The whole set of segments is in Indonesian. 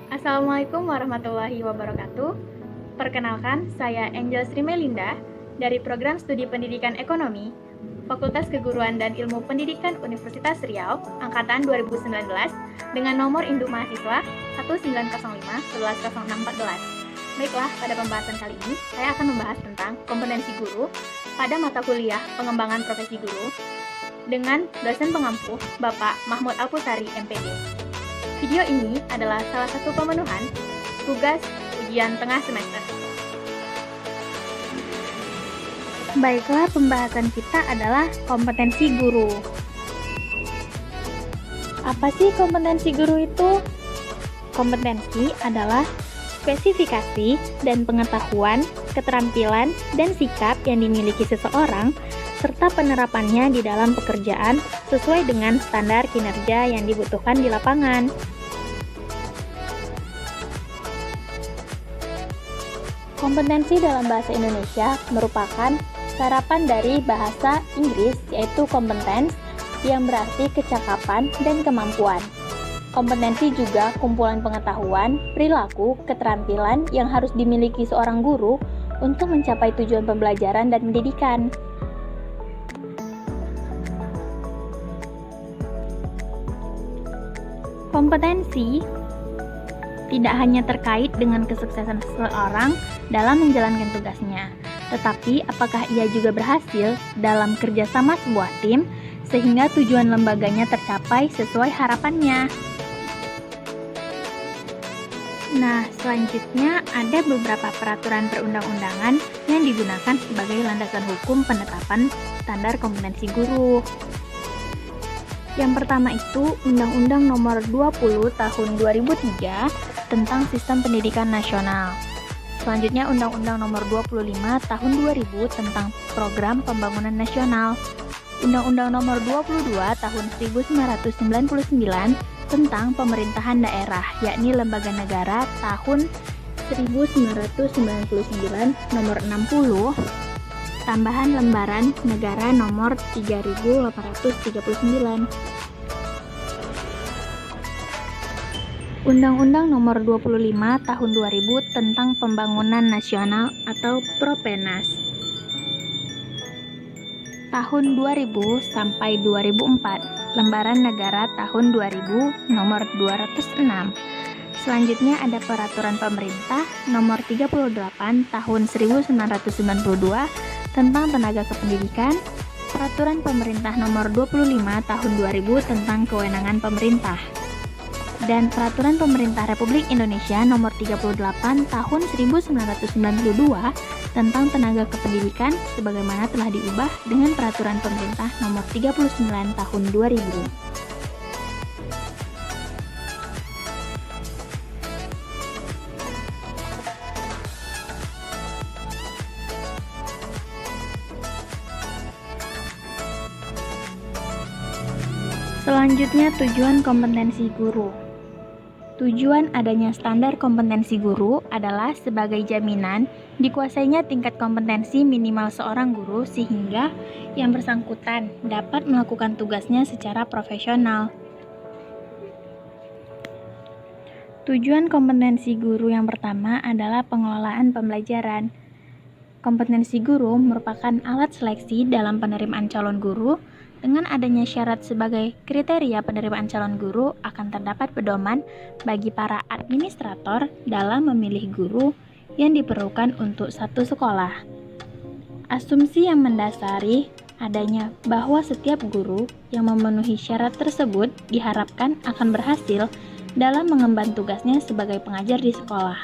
Assalamualaikum warahmatullahi wabarakatuh. Perkenalkan, saya Angel Sri Melinda dari Program Studi Pendidikan Ekonomi, Fakultas Keguruan dan Ilmu Pendidikan Universitas Riau, Angkatan 2019, dengan nomor induk mahasiswa 1905-110614. Baiklah, pada pembahasan kali ini, saya akan membahas tentang kompetensi guru pada mata kuliah pengembangan profesi guru dengan dosen pengampu Bapak Mahmud Alpusari, MPD. Video ini adalah salah satu pemenuhan tugas ujian tengah semester. Baiklah, pembahasan kita adalah kompetensi guru. Apa sih kompetensi guru itu? Kompetensi adalah spesifikasi dan pengetahuan, keterampilan, dan sikap yang dimiliki seseorang serta penerapannya di dalam pekerjaan sesuai dengan standar kinerja yang dibutuhkan di lapangan. Kompetensi dalam bahasa Indonesia merupakan serapan dari bahasa Inggris yaitu competence yang berarti kecakapan dan kemampuan. Kompetensi juga kumpulan pengetahuan, perilaku, keterampilan yang harus dimiliki seorang guru untuk mencapai tujuan pembelajaran dan pendidikan. Kompetensi tidak hanya terkait dengan kesuksesan seseorang dalam menjalankan tugasnya, tetapi apakah ia juga berhasil dalam kerjasama sebuah tim sehingga tujuan lembaganya tercapai sesuai harapannya. Nah, selanjutnya ada beberapa peraturan perundang-undangan yang digunakan sebagai landasan hukum penetapan standar kompetensi guru. Yang pertama itu Undang-Undang Nomor 20 Tahun 2003 tentang Sistem Pendidikan Nasional. Selanjutnya Undang-Undang Nomor 25 Tahun 2000 tentang Program Pembangunan Nasional. Undang-Undang Nomor 22 Tahun 1999 tentang Pemerintahan Daerah, yakni Lembaga Negara tahun 1999 Nomor 60. Tambahan lembaran negara nomor 3839. Undang-Undang Nomor 25 Tahun 2000 tentang Pembangunan Nasional atau Propenas. Tahun 2000 sampai 2004, lembaran negara tahun 2000 nomor 206. Selanjutnya ada peraturan pemerintah nomor 38 tahun 1992 tentang tenaga kependidikan, peraturan pemerintah nomor 25 tahun 2000 tentang kewenangan pemerintah, dan peraturan pemerintah Republik Indonesia nomor 38 tahun 1992 tentang tenaga kependidikan sebagaimana telah diubah dengan peraturan pemerintah nomor 39 tahun 2000. Selanjutnya, tujuan kompetensi guru. Tujuan adanya standar kompetensi guru adalah sebagai jaminan dikuasainya tingkat kompetensi minimal seorang guru sehingga yang bersangkutan dapat melakukan tugasnya secara profesional. Tujuan kompetensi guru yang pertama adalah pengelolaan pembelajaran. Kompetensi guru merupakan alat seleksi dalam penerimaan calon guru. Dengan adanya syarat sebagai kriteria penerimaan calon guru akan terdapat pedoman bagi para administrator dalam memilih guru yang diperlukan untuk satu sekolah. Asumsi yang mendasari adanya bahwa setiap guru yang memenuhi syarat tersebut diharapkan akan berhasil dalam mengemban tugasnya sebagai pengajar di sekolah.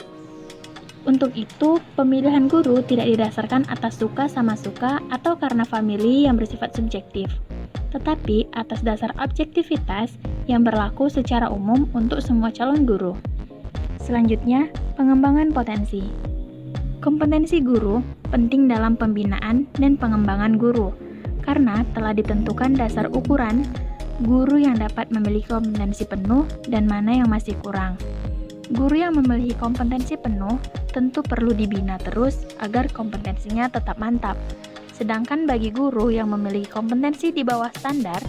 Untuk itu, pemilihan guru tidak didasarkan atas suka sama suka atau karena famili yang bersifat subjektif, tetapi atas dasar objektivitas yang berlaku secara umum untuk semua calon guru. Selanjutnya, pengembangan potensi. Kompetensi guru penting dalam pembinaan dan pengembangan guru, karena telah ditentukan dasar ukuran guru yang dapat memiliki kompetensi penuh dan mana yang masih kurang. Guru yang memiliki kompetensi penuh tentu perlu dibina terus agar kompetensinya tetap mantap. Sedangkan bagi guru yang memiliki kompetensi di bawah standar,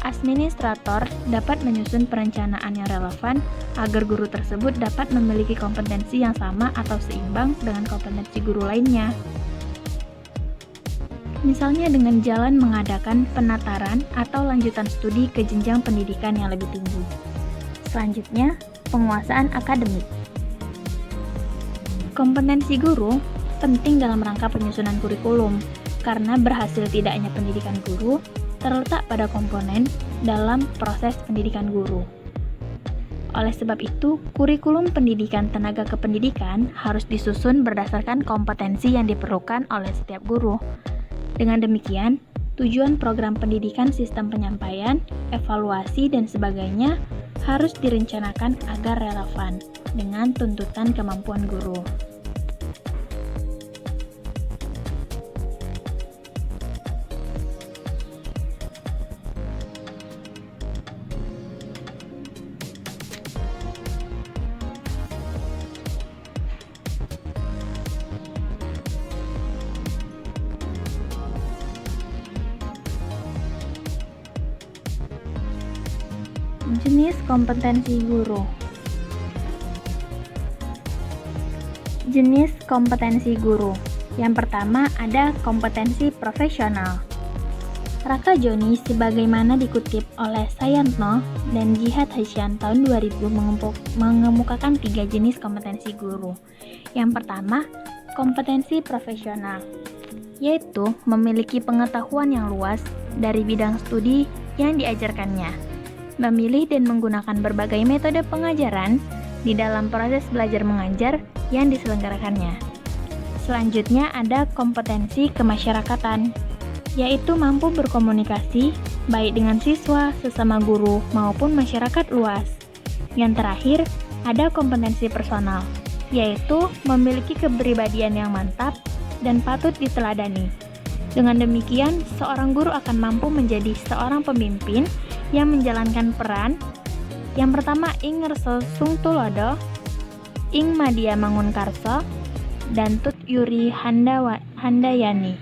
administrator dapat menyusun perencanaan yang relevan agar guru tersebut dapat memiliki kompetensi yang sama atau seimbang dengan kompetensi guru lainnya. Misalnya dengan jalan mengadakan penataran atau lanjutan studi ke jenjang pendidikan yang lebih tinggi. Selanjutnya, penguasaan akademik. Kompetensi guru penting dalam rangka penyusunan kurikulum, karena berhasil tidaknya pendidikan guru terletak pada komponen dalam proses pendidikan guru. Oleh sebab itu, kurikulum pendidikan tenaga kependidikan harus disusun berdasarkan kompetensi yang diperlukan oleh setiap guru. Dengan demikian, tujuan program pendidikan, sistem penyampaian, evaluasi, dan sebagainya harus direncanakan agar relevan dengan tuntutan kemampuan guru. Jenis kompetensi guru. Jenis kompetensi guru. Yang pertama ada kompetensi profesional. Raka Joni sebagaimana dikutip oleh Sayantno dan Jihad Hasyan tahun 2000 mengemukakan 3 jenis kompetensi guru. Yang pertama, kompetensi profesional, yaitu memiliki pengetahuan yang luas dari bidang studi yang diajarkannya, memilih dan menggunakan berbagai metode pengajaran di dalam proses belajar mengajar yang diselenggarakannya. Selanjutnya ada kompetensi kemasyarakatan, yaitu mampu berkomunikasi baik dengan siswa, sesama guru, maupun masyarakat luas. Yang terakhir, ada kompetensi personal, yaitu memiliki kepribadian yang mantap dan patut diteladani. Dengan demikian, seorang guru akan mampu menjadi seorang pemimpin yang menjalankan peran. Yang pertama, ing ngerso sung tulodo, ing madya mangunkarso, dan tut yuri handayani.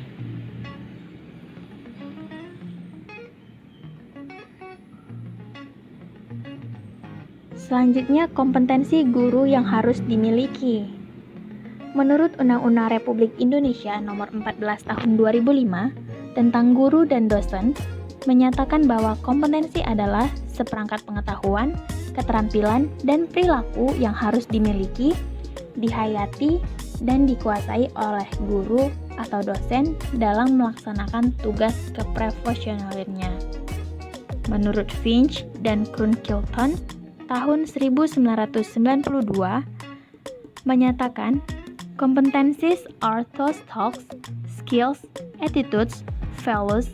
Selanjutnya, kompetensi guru yang harus dimiliki. Menurut Undang-Undang Republik Indonesia Nomor 14 Tahun 2005 tentang guru dan dosen, menyatakan bahwa kompetensi adalah seperangkat pengetahuan, keterampilan, dan perilaku yang harus dimiliki, dihayati, dan dikuasai oleh guru atau dosen dalam melaksanakan tugas keprofesionalannya. Menurut Finch dan Kroon-Kilton tahun 1992 menyatakan, competencies are those thoughts, skills, attitudes, values,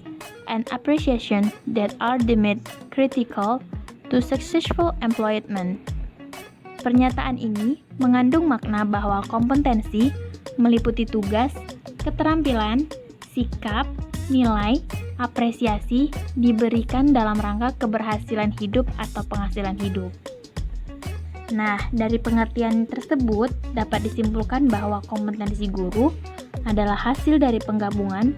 and appreciation that are deemed critical to successful employment. Pernyataan ini mengandung makna bahwa kompetensi meliputi tugas, keterampilan, sikap, nilai, apresiasi diberikan dalam rangka keberhasilan hidup atau penghasilan hidup. Nah, dari pengertian tersebut dapat disimpulkan bahwa kompetensi guru adalah hasil dari penggabungan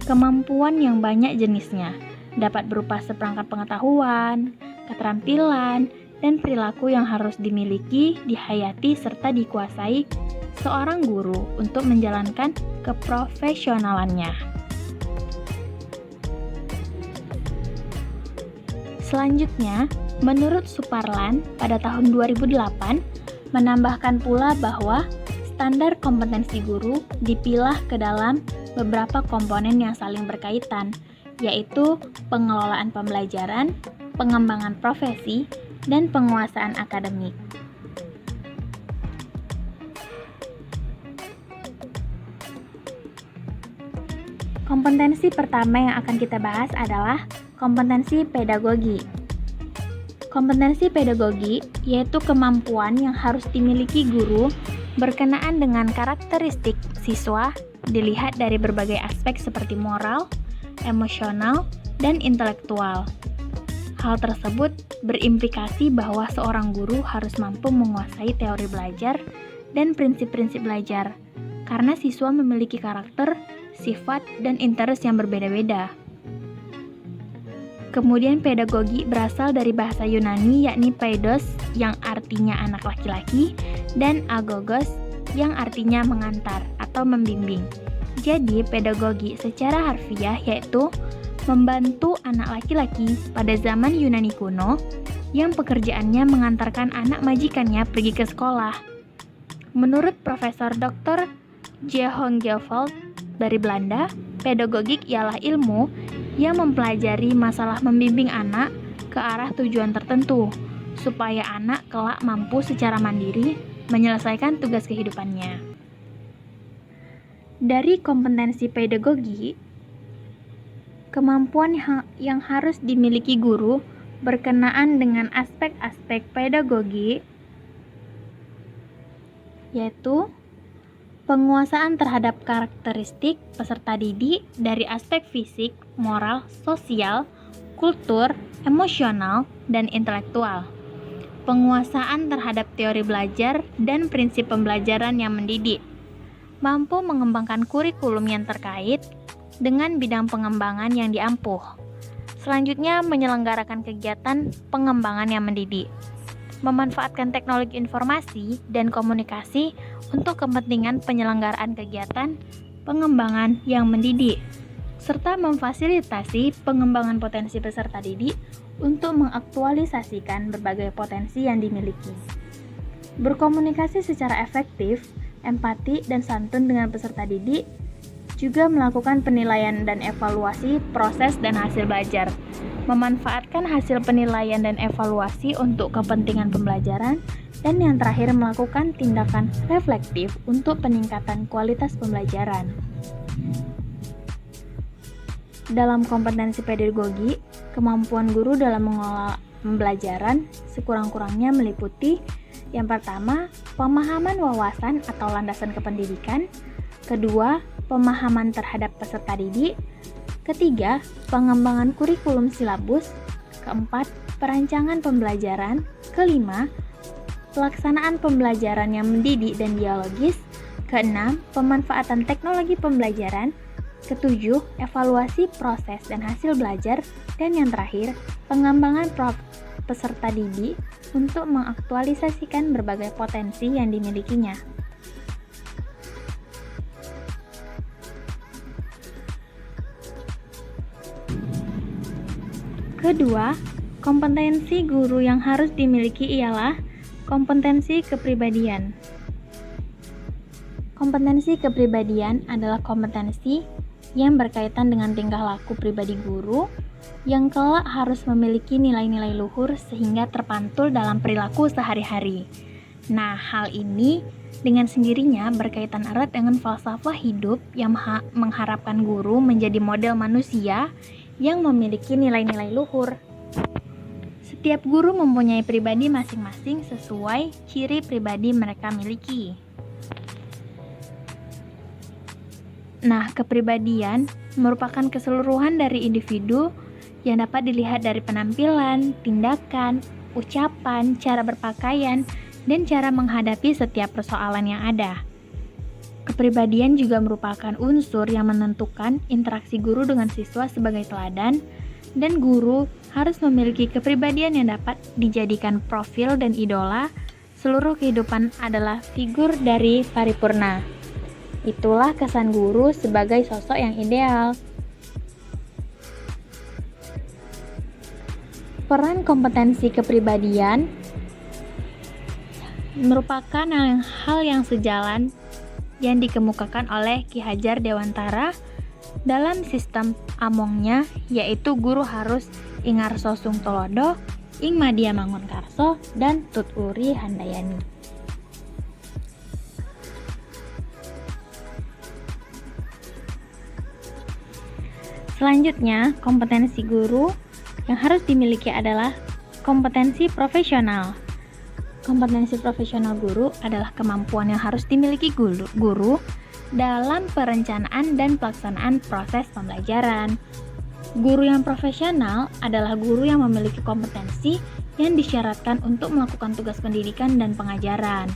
kemampuan yang banyak jenisnya, dapat berupa seperangkat pengetahuan, keterampilan, dan perilaku yang harus dimiliki, dihayati, serta dikuasai seorang guru untuk menjalankan keprofesionalannya. Selanjutnya, menurut Suparlan pada tahun 2008, menambahkan pula bahwa standar kompetensi guru dipilah ke dalam beberapa komponen yang saling berkaitan, yaitu pengelolaan pembelajaran, pengembangan profesi, dan penguasaan akademik. Kompetensi pertama yang akan kita bahas adalah kompetensi pedagogi. Kompetensi pedagogi yaitu kemampuan yang harus dimiliki guru berkenaan dengan karakteristik siswa dilihat dari berbagai aspek seperti moral, emosional, dan intelektual. Hal tersebut berimplikasi bahwa seorang guru harus mampu menguasai teori belajar dan prinsip-prinsip belajar, karena siswa memiliki karakter, sifat, dan interest yang berbeda-beda. Kemudian pedagogi berasal dari bahasa Yunani yakni paidos yang artinya anak laki-laki dan agogos yang artinya mengantar atau membimbing. Jadi pedagogi secara harfiah yaitu membantu anak laki-laki pada zaman Yunani kuno yang pekerjaannya mengantarkan anak majikannya pergi ke sekolah. Menurut Profesor Dr. J. Hongeveld dari Belanda, pedagogik ialah ilmu yang mempelajari masalah membimbing anak ke arah tujuan tertentu, supaya anak kelak mampu secara mandiri menyelesaikan tugas kehidupannya. Dari kompetensi pedagogi, kemampuan yang harus dimiliki guru berkenaan dengan aspek-aspek pedagogi yaitu penguasaan terhadap karakteristik peserta didik dari aspek fisik, moral, sosial, kultur, emosional, dan intelektual. Penguasaan terhadap teori belajar dan prinsip pembelajaran yang mendidik. Mampu mengembangkan kurikulum yang terkait dengan bidang pengembangan yang diampuh. Selanjutnya, menyelenggarakan kegiatan pengembangan yang mendidik. Memanfaatkan teknologi informasi dan komunikasi untuk kepentingan penyelenggaraan kegiatan pengembangan yang mendidik, serta memfasilitasi pengembangan potensi peserta didik untuk mengaktualisasikan berbagai potensi yang dimiliki. Berkomunikasi secara efektif, empati, dan santun dengan peserta didik, juga melakukan penilaian dan evaluasi proses dan hasil belajar, memanfaatkan hasil penilaian dan evaluasi untuk kepentingan pembelajaran, dan yang terakhir melakukan tindakan reflektif untuk peningkatan kualitas pembelajaran. Dalam kompetensi pedagogi, kemampuan guru dalam mengelola pembelajaran sekurang-kurangnya meliputi yang pertama, pemahaman wawasan atau landasan kependidikan, kedua, pemahaman terhadap peserta didik, ketiga, pengembangan kurikulum silabus, keempat, perancangan pembelajaran, kelima, pelaksanaan pembelajaran yang mendidik dan dialogis, keenam, pemanfaatan teknologi pembelajaran, ketujuh, evaluasi proses dan hasil belajar, dan yang terakhir, pengembangan peserta didik untuk mengaktualisasikan berbagai potensi yang dimilikinya. Kedua, kompetensi guru yang harus dimiliki ialah kompetensi kepribadian. Kompetensi kepribadian adalah kompetensi yang berkaitan dengan tingkah laku pribadi guru yang kelak harus memiliki nilai-nilai luhur sehingga terpantul dalam perilaku sehari-hari. Nah, hal ini dengan sendirinya berkaitan erat dengan falsafah hidup yang mengharapkan guru menjadi model manusia yang memiliki nilai-nilai luhur. Setiap guru mempunyai pribadi masing-masing sesuai ciri pribadi mereka miliki. Nah, kepribadian merupakan keseluruhan dari individu yang dapat dilihat dari penampilan, tindakan, ucapan, cara berpakaian, dan cara menghadapi setiap persoalan yang ada. Kepribadian juga merupakan unsur yang menentukan interaksi guru dengan siswa sebagai teladan, dan guru harus memiliki kepribadian yang dapat dijadikan profil dan idola. Seluruh kehidupan adalah figur dari paripurna. Itulah kesan guru sebagai sosok yang ideal. Peran kompetensi kepribadian merupakan hal yang sejalan yang dikemukakan oleh Ki Hajar Dewantara dalam sistem amongnya, yaitu guru harus ingarso sung tolodo, ing madya mangun karso, dan tuturi handayani. Selanjutnya, kompetensi guru yang harus dimiliki adalah kompetensi profesional. Kompetensi profesional guru adalah kemampuan yang harus dimiliki guru dalam perencanaan dan pelaksanaan proses pembelajaran. Guru yang profesional adalah guru yang memiliki kompetensi yang disyaratkan untuk melakukan tugas pendidikan dan pengajaran.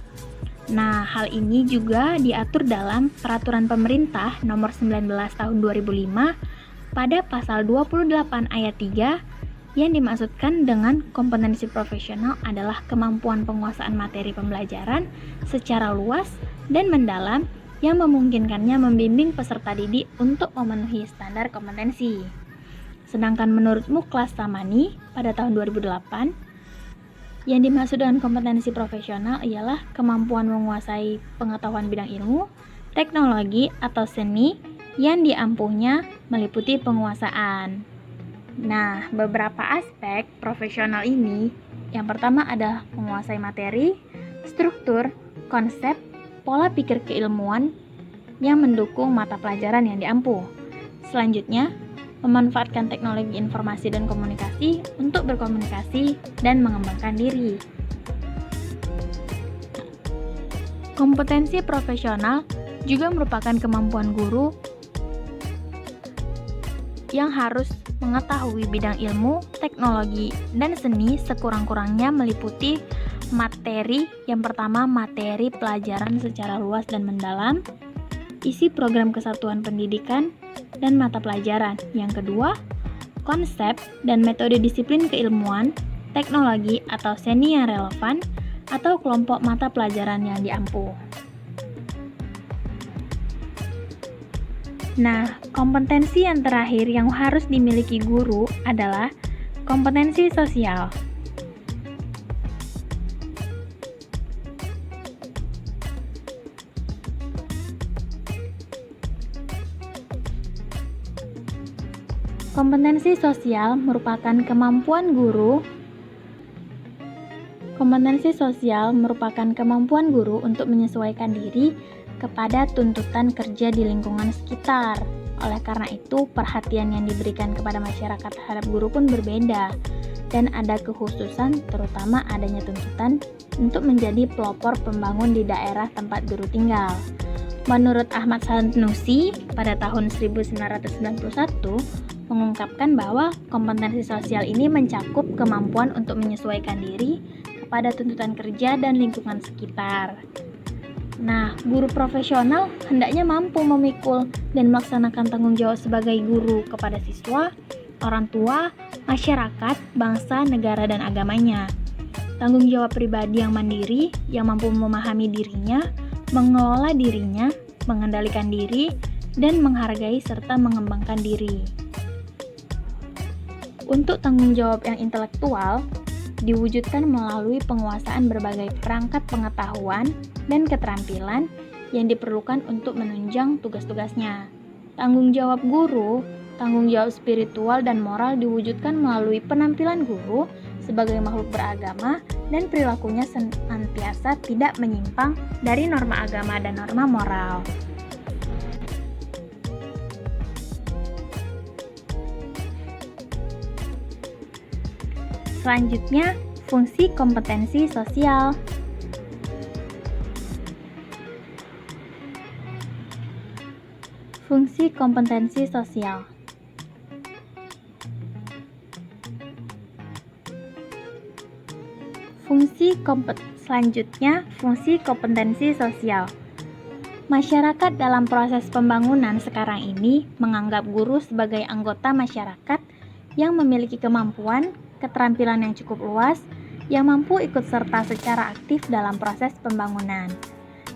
Nah, hal ini juga diatur dalam Peraturan Pemerintah Nomor 19 Tahun 2005 pada pasal 28 ayat 3 Yang dimaksudkan dengan kompetensi profesional adalah kemampuan penguasaan materi pembelajaran secara luas dan mendalam yang memungkinkannya membimbing peserta didik untuk memenuhi standar kompetensi. Sedangkan menurut Muklas Tamani pada tahun 2008, yang dimaksud dengan kompetensi profesional ialah kemampuan menguasai pengetahuan bidang ilmu, teknologi, atau seni yang diampuhnya meliputi penguasaan. Nah, beberapa aspek profesional ini, yang pertama adalah menguasai materi, struktur, konsep, pola pikir keilmuan yang mendukung mata pelajaran yang diampuh. Selanjutnya, memanfaatkan teknologi informasi dan komunikasi untuk berkomunikasi dan mengembangkan diri. Kompetensi profesional juga merupakan kemampuan guru yang harus mengetahui bidang ilmu, teknologi, dan seni sekurang-kurangnya meliputi materi. Yang pertama, materi pelajaran secara luas dan mendalam, isi program kesatuan pendidikan, dan mata pelajaran. Yang kedua, konsep dan metode disiplin keilmuan, teknologi atau seni yang relevan, atau kelompok mata pelajaran yang diampuh. Nah, kompetensi yang terakhir yang harus dimiliki guru adalah kompetensi sosial. Kompetensi sosial merupakan kemampuan guru untuk menyesuaikan diri kepada tuntutan kerja di lingkungan sekitar. Oleh karena itu, perhatian yang diberikan kepada masyarakat terhadap guru pun berbeda, dan ada kekhususan terutama adanya tuntutan untuk menjadi pelopor pembangun di daerah tempat guru tinggal. Menurut Ahmad Sanusi pada tahun 1991 mengungkapkan bahwa kompetensi sosial ini mencakup kemampuan untuk menyesuaikan diri kepada tuntutan kerja dan lingkungan sekitar. Nah, guru profesional hendaknya mampu memikul dan melaksanakan tanggung jawab sebagai guru kepada siswa, orang tua, masyarakat, bangsa, negara, dan agamanya. Tanggung jawab pribadi yang mandiri, yang mampu memahami dirinya, mengelola dirinya, mengendalikan diri, dan menghargai serta mengembangkan diri. Untuk tanggung jawab yang intelektual, diwujudkan melalui penguasaan berbagai perangkat pengetahuan dan keterampilan yang diperlukan untuk menunjang tugas-tugasnya. Tanggung jawab guru, tanggung jawab spiritual dan moral diwujudkan melalui penampilan guru sebagai makhluk beragama dan perilakunya senantiasa tidak menyimpang dari norma agama dan norma moral. Selanjutnya, fungsi kompetensi sosial. Fungsi kompetensi sosial. Selanjutnya, fungsi kompetensi sosial. Masyarakat dalam proses pembangunan sekarang ini menganggap guru sebagai anggota masyarakat yang memiliki kemampuan, keterampilan yang cukup luas, yang mampu ikut serta secara aktif dalam proses pembangunan.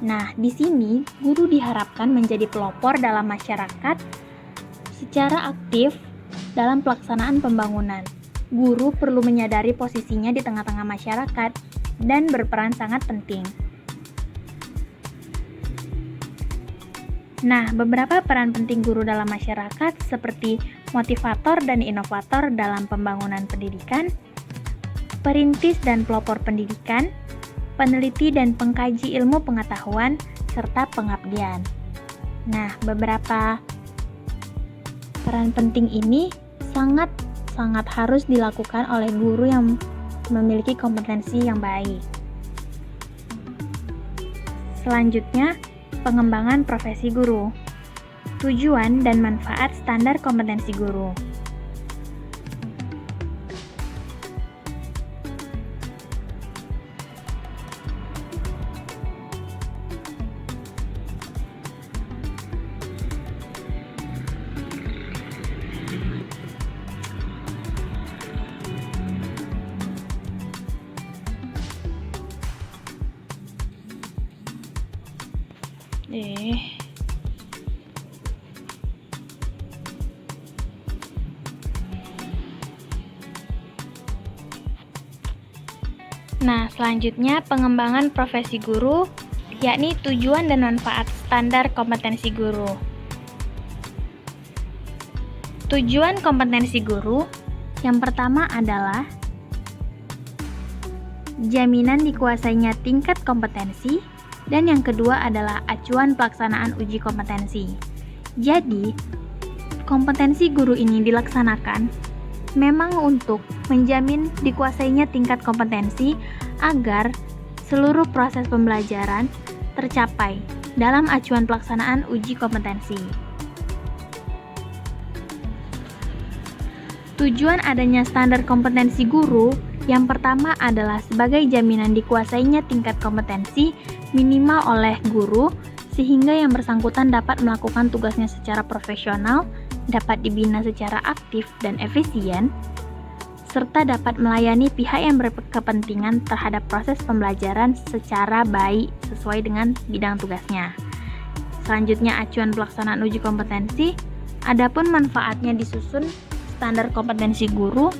Nah, di sini guru diharapkan menjadi pelopor dalam masyarakat secara aktif dalam pelaksanaan pembangunan. Guru perlu menyadari posisinya di tengah-tengah masyarakat dan berperan sangat penting. Nah, beberapa peran penting guru dalam masyarakat seperti motivator dan inovator dalam pembangunan pendidikan, perintis dan pelopor pendidikan, peneliti dan pengkaji ilmu pengetahuan, serta pengabdian. Nah, beberapa peran penting ini sangat harus dilakukan oleh guru yang memiliki kompetensi yang baik. Selanjutnya, pengembangan profesi guru. Tujuan dan manfaat standar kompetensi guru. Eh. Nah, selanjutnya pengembangan profesi guru, yakni tujuan dan manfaat standar kompetensi guru. Tujuan kompetensi guru yang pertama adalah jaminan dikuasainya tingkat kompetensi, dan yang kedua adalah acuan pelaksanaan uji kompetensi. Jadi, kompetensi guru ini dilaksanakan memang untuk menjamin dikuasainya tingkat kompetensi agar seluruh proses pembelajaran tercapai dalam acuan pelaksanaan uji kompetensi. Tujuan adanya standar kompetensi guru yang pertama adalah sebagai jaminan dikuasainya tingkat kompetensi minimal oleh guru sehingga yang bersangkutan dapat melakukan tugasnya secara profesional, dapat dibina secara aktif dan efisien, serta dapat melayani pihak yang berkepentingan terhadap proses pembelajaran secara baik sesuai dengan bidang tugasnya. Selanjutnya acuan pelaksanaan uji kompetensi. Adapun manfaatnya disusun standar kompetensi guru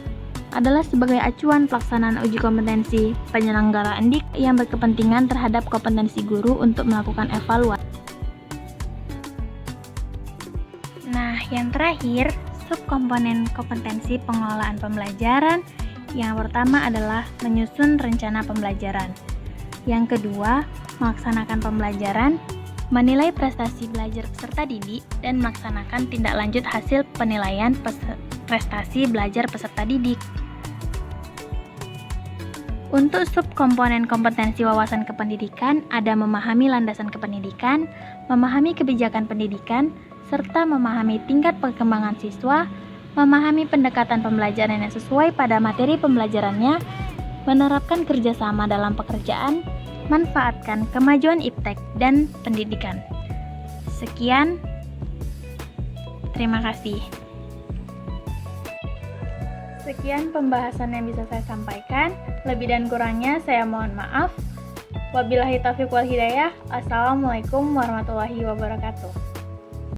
adalah sebagai acuan pelaksanaan uji kompetensi penyelenggaraan dik yang berkepentingan terhadap kompetensi guru untuk melakukan evaluasi. Nah, yang terakhir, subkomponen kompetensi pengelolaan pembelajaran. Yang pertama adalah menyusun rencana pembelajaran. Yang kedua, melaksanakan pembelajaran, menilai prestasi belajar peserta didik, dan melaksanakan tindak lanjut hasil penilaian prestasi belajar peserta didik. Untuk subkomponen kompetensi wawasan kependidikan ada memahami landasan kependidikan, memahami kebijakan pendidikan, serta memahami tingkat perkembangan siswa, memahami pendekatan pembelajaran yang sesuai pada materi pembelajarannya, menerapkan kerjasama dalam pekerjaan, manfaatkan kemajuan iptek dan pendidikan. Sekian, terima kasih. Sekian pembahasan yang bisa saya sampaikan. Lebih dan kurangnya saya mohon maaf. Wabillahi taufiq wal hidayah. Assalamualaikum warahmatullahi wabarakatuh.